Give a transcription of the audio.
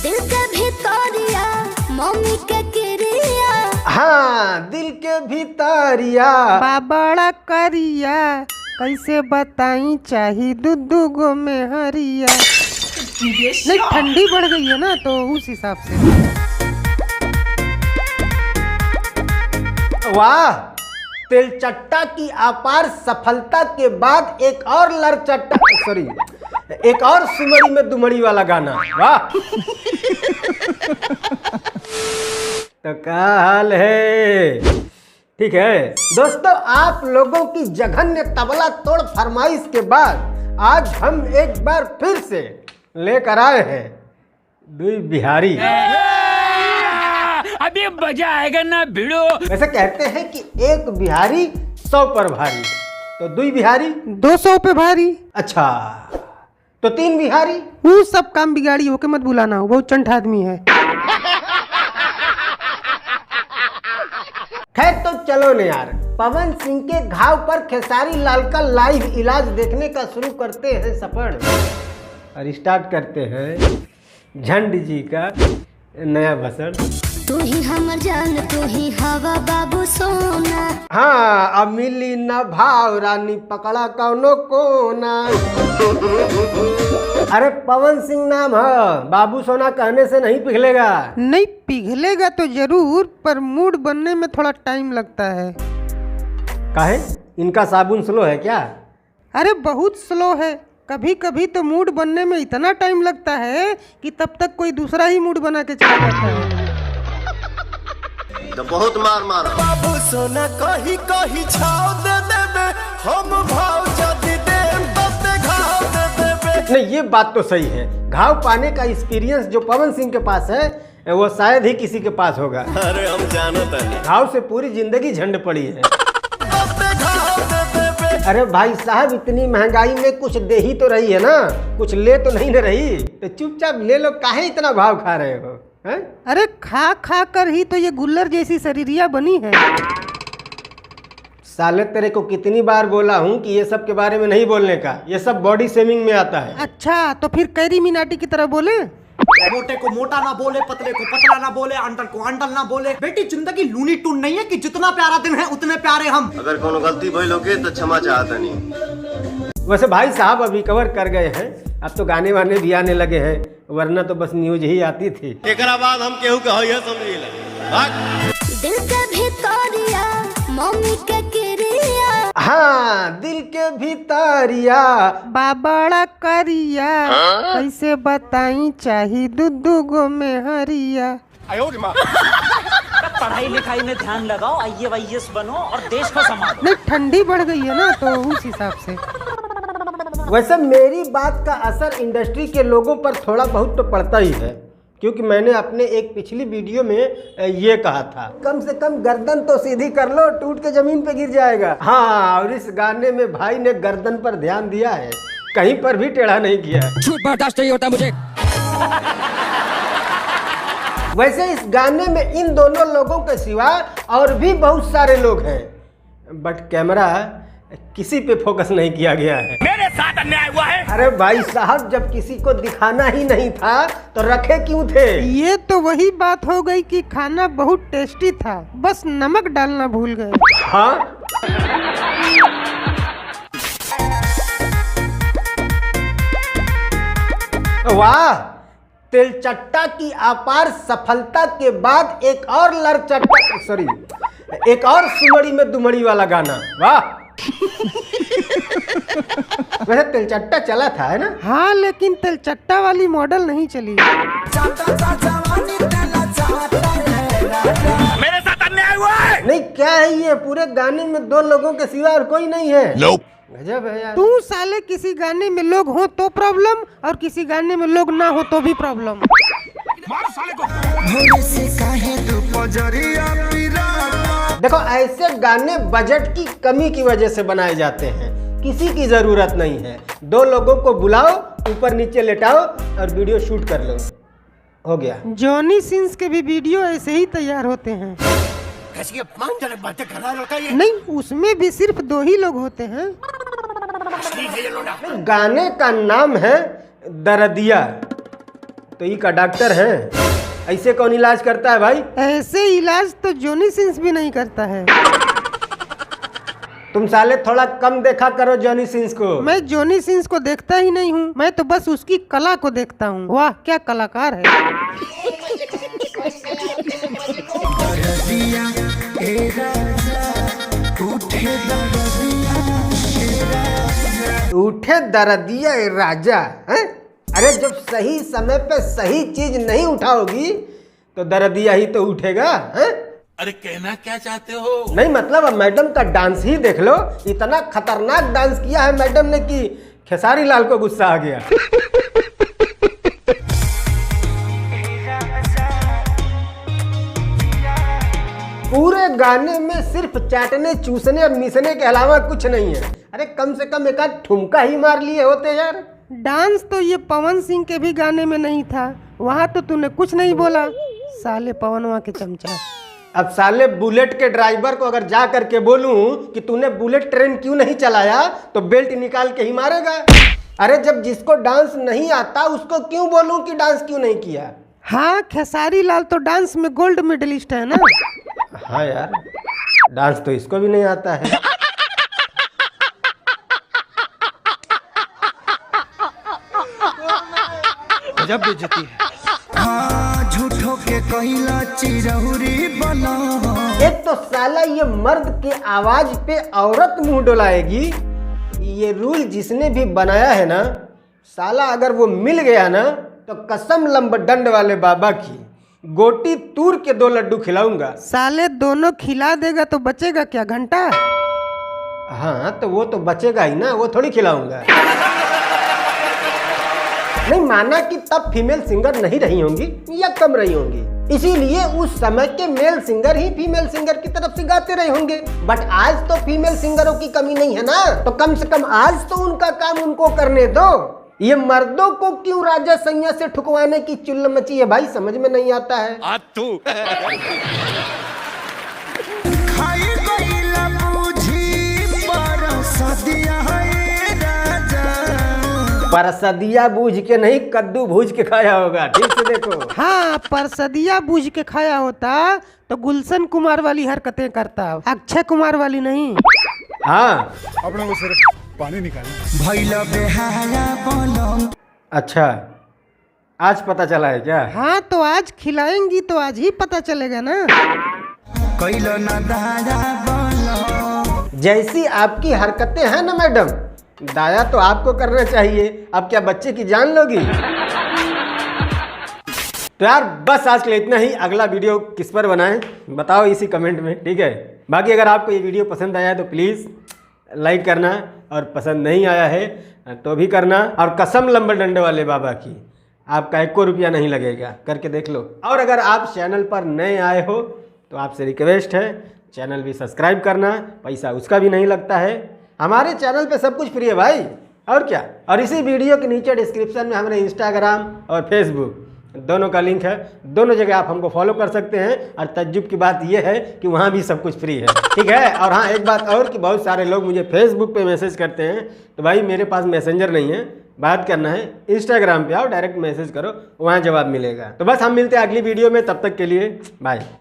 दिल के भितरिया मम्मी के किरिया। हाँ, दिल के भितरिया बाबड़ा करिया, कैसे बताई चाही दूधू गो में हरिया। नहीं, ठंडी बढ़ गई है ना, तो उस हिसाब से। वाह, तिलचट्टा की अपार सफलता के बाद एक और एक और सुमड़ी में दुमड़ी वाला गाना। वाह। तो क्या हाल है? ठीक है दोस्तों, आप लोगों की जघन्य तबला तोड़ फरमाइश के बाद आज हम एक बार फिर से लेकर आए हैं दुई बिहारी। अभी मजा आएगा ना भिड़ो। वैसे कहते हैं कि एक बिहारी 100 पर भारी, तो दुई बिहारी 200 पे भारी। अच्छा, तो 3 बिहारी। वो सब काम बिगाड़ी होके मत बुलाना, वो बहुत चंट आदमी है। खैर तो चलो न यार, पवन सिंह के घाव पर खेसारी लाल का लाइव इलाज देखने का शुरू करते हैं सफर और स्टार्ट करते हैं झंड जी का नया भसड़। तू ही हमर जान, तू ही हवा बाबू सोना। हाँ, अब मिली न भाव रानी पकड़ा कौनो कोना। अरे पवन सिंह नाम है, बाबू सोना कहने से नहीं पिघलेगा। नहीं पिघलेगा तो जरूर, पर मूड बनने में थोड़ा टाइम लगता है। काहे? इनका साबुन स्लो है क्या? अरे बहुत स्लो है। कभी कभी तो मूड बनने में इतना टाइम लगता है कि तब तक कोई दूसरा ही मूड बना के चला जाता है। तो बहुत मार मारा बाबू सोना कही कही छाव दे देबे, हम भाव जदी देम तते घाव दे देबे। नहीं, ये बात तो सही है। घाव पाने का एक्सपीरियंस जो पवन सिंह के पास है वो शायद ही किसी के पास होगा। अरे हम जानत नहीं, घाव से पूरी जिंदगी झंड पड़ी है। तते घाव दे देबे। अरे भाई साहब, इतनी महंगाई में कुछ दे ही तो रही है ना, कुछ ले तो नहीं न रही, तो चुपचाप ले लो। काहे इतना भाव खा रहे हो हैं? अरे खा खा कर ही तो ये गुल्लर जैसी शरीरिया बनी है। साले तेरे को कितनी बार बोला हूँ कि ये सब के बारे में नहीं बोलने का, ये सब बॉडी शेमिंग में आता है। अच्छा, तो फिर कैरी मिनाटी की तरह बोले। मोटे को मोटा ना बोले, पतले को पतला ना बोले, अंडल को अंडल ना बोले। बेटी जिंदगी लूनी टून नहीं है कि जितना प्यारा दिन है उतने प्यारे हम। अगर कोनो गलती भइल होके तो क्षमा चाहता नहीं। वैसे भाई साहब अभी कवर कर गए हैं, अब तो गाने वाने भी आने लगे हैं, वरना तो बस न्यूज ही आती थी। एकरा बाद हम केहू के हइए समझिला। दिल के भितरिया मम्मी के किरिया। हाँ, दिल के भितरिया बाबड़ा करिया, कैसे बताई चाही दूधू गो में हरिया। पढ़ाई लिखाई में ध्यान लगाओ, IAS बनो और देश को संभालो। नहीं, ठंडी बढ़ गई है ना, तो उस हिसाब से। वैसे मेरी बात का असर इंडस्ट्री के लोगों पर थोड़ा बहुत तो पड़ता ही है, क्योंकि मैंने अपने एक पिछली वीडियो में ये कहा था, कम से कम गर्दन तो सीधी कर लो, टूट के जमीन पे गिर जाएगा। हाँ, और इस गाने में भाई ने गर्दन पर ध्यान दिया है, कहीं पर भी टेढ़ा नहीं किया है। झूठ बर्दाश्त नहीं होता मुझे। वैसे इस गाने में इन दोनों लोगों के सिवा और भी बहुत सारे लोग हैं, बट कैमरा किसी पे फोकस नहीं किया गया है। मेरे साथ अन्याय हुआ है। अरे भाई साहब, जब किसी को दिखाना ही नहीं था तो रखे क्यों थे? ये तो वही बात हो गई कि खाना बहुत टेस्टी था, बस नमक डालना भूल गए। हाँ, वाह, तिलचट्टा की अपार सफलता के बाद एक और सुमड़ी में दुमड़ी वाला गाना। वाह। वैसे तिलचट्टा चला था, है ना? हाँ, लेकिन तिलचट्टा वाली मॉडल नहीं चली। मेरे साथ अन्याय हुआ है। नहीं, क्या है ये? पूरे गाने में 2 लोगों के सिवा और कोई नहीं है। गजब है यार। तू साले किसी गाने में लोग हो तो प्रॉब्लम, और किसी गाने में लोग ना हो तो भी प्रॉब्लम। मार साले को। देखो, ऐसे गाने बजट की कमी की वजह से बनाए जाते हैं, किसी की जरूरत नहीं है। 2 लोगों को बुलाओ, ऊपर नीचे लेटाओ और वीडियो शूट कर लो, हो गया। जॉनी सिंस के भी वीडियो ऐसे ही तैयार होते हैं। नहीं, उसमें भी सिर्फ 2 ही लोग होते हैं। गाने का नाम है दरदिया, तो ई का डॉक्टर है, ऐसे कौन इलाज करता है भाई? ऐसे इलाज तो जॉनी सिंस भी नहीं करता है। तुम साले थोड़ा कम देखा करो जॉनी सिंस को। मैं जॉनी सिंस को देखता ही नहीं हूँ, मैं तो बस उसकी कला को देखता हूँ। वाह क्या कलाकार है। उठे दरदिया ए राजा हैं? अरे जब सही समय पे सही चीज नहीं उठाओगी तो दरदिया ही तो उठेगा हैं? अरे कहना क्या चाहते हो? नहीं मतलब अब मैडम का डांस ही देख लो, इतना खतरनाक डांस किया है मैडम ने कि खेसारी लाल को गुस्सा आ गया। पूरे गाने में सिर्फ चाटने चूसने और मिसने के अलावा कुछ नहीं है। अरे कम से कम एक आध ठुमका ही मार लिए होते यार। डांस तो ये पवन सिंह के भी गाने में नहीं था, वहाँ तो तूने कुछ नहीं बोला। साले पवनवा के चमचा। अब साले बुलेट के ड्राइवर को अगर जा करके बोलूं कि तूने बुलेट ट्रेन क्यों नहीं चलाया तो बेल्ट निकाल के ही मारेगा। अरे जब जिसको डांस नहीं आता उसको क्यों बोलूं कि डांस क्यों नहीं किया। हाँ खेसारी लाल तो डांस में गोल्ड मेडलिस्ट है ना। हाँ यार डांस तो इसको भी नहीं आता है। गजब बेइज्जती है। हाँ झूठों के कहला चिरहुरी बना। एक तो साला ये मर्द की आवाज पे औरत मुंह डुलाएगी। ये रूल जिसने भी बनाया है ना साला अगर वो मिल गया ना तो कसम लंबडंड वाले बाबा की गोटी तूर के 2 लड्डू खिलाऊंगा। साले दोनों खिला देगा तो बचेगा क्या, घंटा? हाँ तो वो तो बचेगा ही ना, वो थोड़ी खिलाऊंगा। नहीं माना कि तब फीमेल सिंगर नहीं रही होंगी या कम रही होंगी, इसीलिए उस समय के मेल सिंगर ही फीमेल सिंगर की तरफ से गाते रहे होंगे। बट आज तो फीमेल सिंगरों की कमी नहीं है ना, तो कम से कम आज तो उनका काम उनको करने दो। ये मर्दों को क्यों राजा सैया से ठुकवाने की चुल्ल मची है भाई, समझ में नहीं आता है। खाई गईला बूझी परसदिया है राजा। परसदिया बूझ के नहीं कद्दू भूज के खाया होगा, ठीक से देखो। हाँ परसदिया बूझ के खाया होता तो गुलशन कुमार वाली हरकतें करता, अक्षय कुमार वाली नहीं। हाँ अपने को सिर्फ पानी निकालना। भैला बेहाया बोलो। अच्छा आज पता चला है क्या? हाँ तो आज खिलाएंगी तो आज ही पता चलेगा ना। कैलो ना दादा बोलो। जैसी आपकी हरकतें हैं ना मैडम, दाया तो आपको करना चाहिए। अब क्या बच्चे की जान लोगी? तो यार बस आज के लिए इतना ही। अगला वीडियो किस पर बनाएं बताओ इसी कमेंट में, ठीक है। बाकी अगर आपको ये वीडियो पसंद आया है तो प्लीज़ लाइक करना, और पसंद नहीं आया है तो भी करना। और कसम लंबे डंडे वाले बाबा की आपका 1 रुपया नहीं लगेगा, करके देख लो। और अगर आप चैनल पर नए आए हो तो आपसे रिक्वेस्ट है चैनल भी सब्सक्राइब करना, पैसा उसका भी नहीं लगता है। हमारे चैनल पे सब कुछ फ्री है भाई, और क्या। और इसी वीडियो के नीचे डिस्क्रिप्शन में हमारे इंस्टाग्राम और फेसबुक दोनों का लिंक है, दोनों जगह आप हमको फॉलो कर सकते हैं। और तज्जुब की बात यह है कि वहाँ भी सब कुछ फ्री है, ठीक है। और हाँ एक बात और कि बहुत सारे लोग मुझे फेसबुक पे मैसेज करते हैं, तो भाई मेरे पास मैसेंजर नहीं है, बात करना है इंस्टाग्राम पे आओ, डायरेक्ट मैसेज करो, वहाँ जवाब मिलेगा। तो बस हम मिलते हैं अगली वीडियो में, तब तक के लिए बाय।